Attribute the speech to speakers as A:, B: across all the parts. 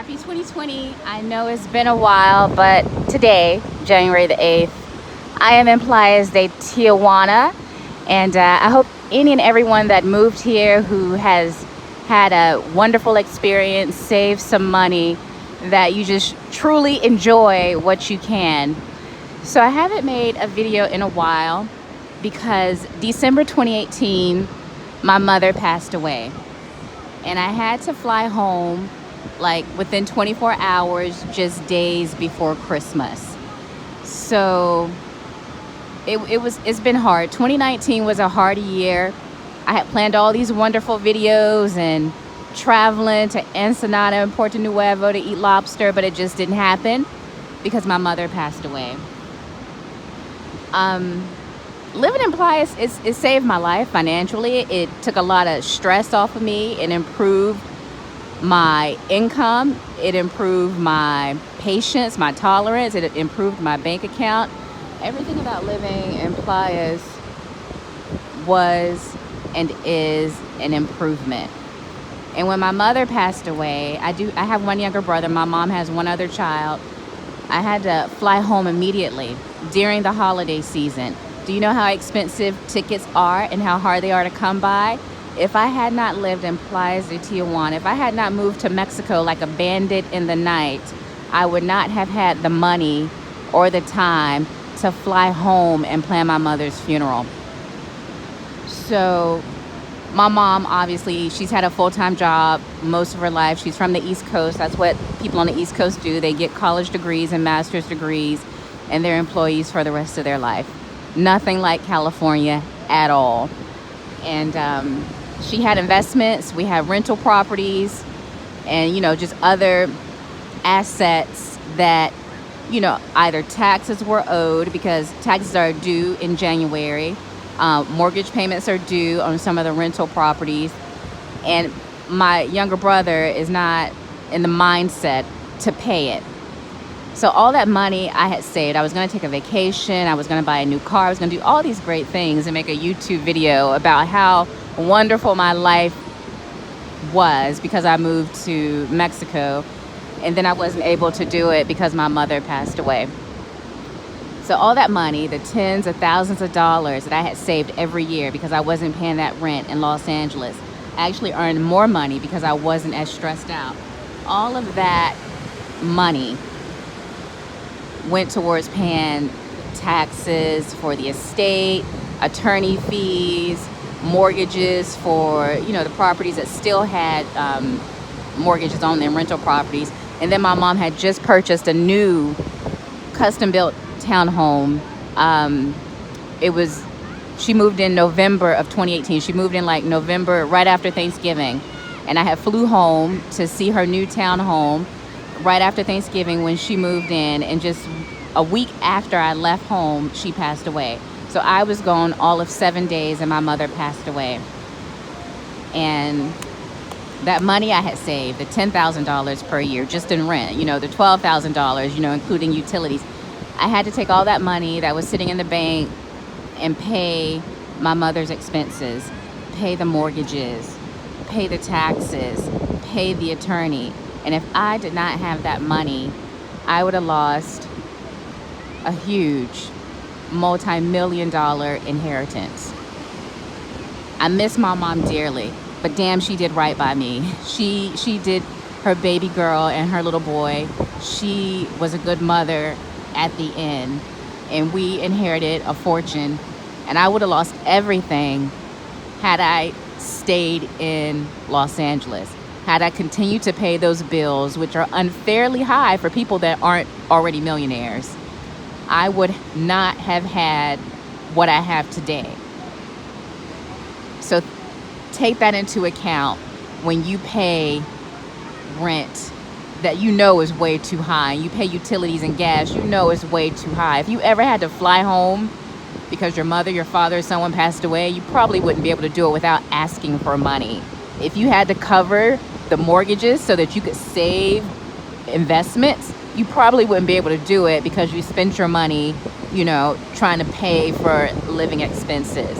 A: Happy 2020. I know it's been a while, but today, January the 8th, I am in Playas de Tijuana, and I hope any and everyone that moved here who has had a wonderful experience, saved some money, that you just truly enjoy what you can. So I haven't made a video in a while because December 2018, my mother passed away. And I had to fly home like within 24 hours, just days before Christmas. So it's been hard. 2019 was a hard year. I had planned all these wonderful videos and traveling to Ensenada and Puerto Nuevo to eat lobster, but it just didn't happen because my mother passed away. Living in Playas, it saved my life financially. It took a lot of stress off of me. It improved my income. It improved my patience, my tolerance. It improved my bank account. Everything about living in Playas was and is an improvement. And when my mother passed away, I have one younger brother. My mom has one other child. I had to fly home immediately during the holiday season. Do you know how expensive tickets are and how hard they are to come by? If I had not lived in Playas de Tijuana, if I had not moved to Mexico like a bandit in the night, I would not have had the money or the time to fly home and plan my mother's funeral. So my mom, obviously, she's had a full-time job most of her life. She's from the East Coast. That's what people on the East Coast do. They get college degrees and master's degrees, and they're employees for the rest of their life. Nothing like California at all. And she had investments. We had rental properties and, just other assets that, either taxes were owed because taxes are due in January. Mortgage payments are due on some of the rental properties. And my younger brother is not in the mindset to pay it. So all that money I had saved, I was going to take a vacation, I was going to buy a new car, I was going to do all these great things and make a YouTube video about how wonderful my life was because I moved to Mexico, and then I wasn't able to do it because my mother passed away. So all that money, the tens of thousands of dollars that I had saved every year because I wasn't paying that rent in Los Angeles, I actually earned more money because I wasn't as stressed out. All of that money went towards paying taxes for the estate, attorney fees, mortgages for, the properties that still had mortgages on them, rental properties. And then my mom had just purchased a new custom-built townhome. She moved in November of 2018. She moved in like November, right after Thanksgiving. And I had flew home to see her new townhome right after Thanksgiving when she moved in, and just a week after I left home, she passed away. So I was gone all of 7 days and my mother passed away. And that money I had saved, the $10,000 per year just in rent, the $12,000, including utilities, I had to take all that money that was sitting in the bank and pay my mother's expenses, pay the mortgages, pay the taxes, pay the attorney. And if I did not have that money, I would have lost a huge multi-million-dollar inheritance. I miss my mom dearly, but damn, she did right by me. She did her baby girl and her little boy. She was a good mother at the end, and we inherited a fortune. And I would have lost everything had I stayed in Los Angeles. Had I continued to pay those bills, which are unfairly high for people that aren't already millionaires, I would not have had what I have today. So take that into account when you pay rent that is way too high. You pay utilities and gas, is way too high. If you ever had to fly home because your mother, your father, someone passed away, you probably wouldn't be able to do it without asking for money. If you had to cover the mortgages so that you could save investments, you probably wouldn't be able to do it because you spent your money, trying to pay for living expenses.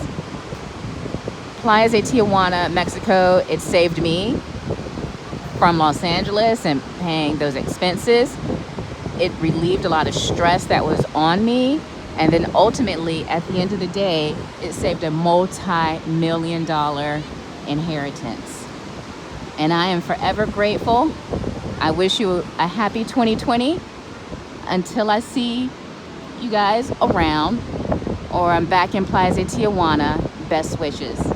A: Playas de Tijuana, Mexico, it saved me from Los Angeles and paying those expenses. It relieved a lot of stress that was on me. And then ultimately, at the end of the day, it saved a multi-million-dollar inheritance. And I am forever grateful. I wish you a happy 2020. Until I see you guys around or I'm back in Plaza Tijuana, best wishes.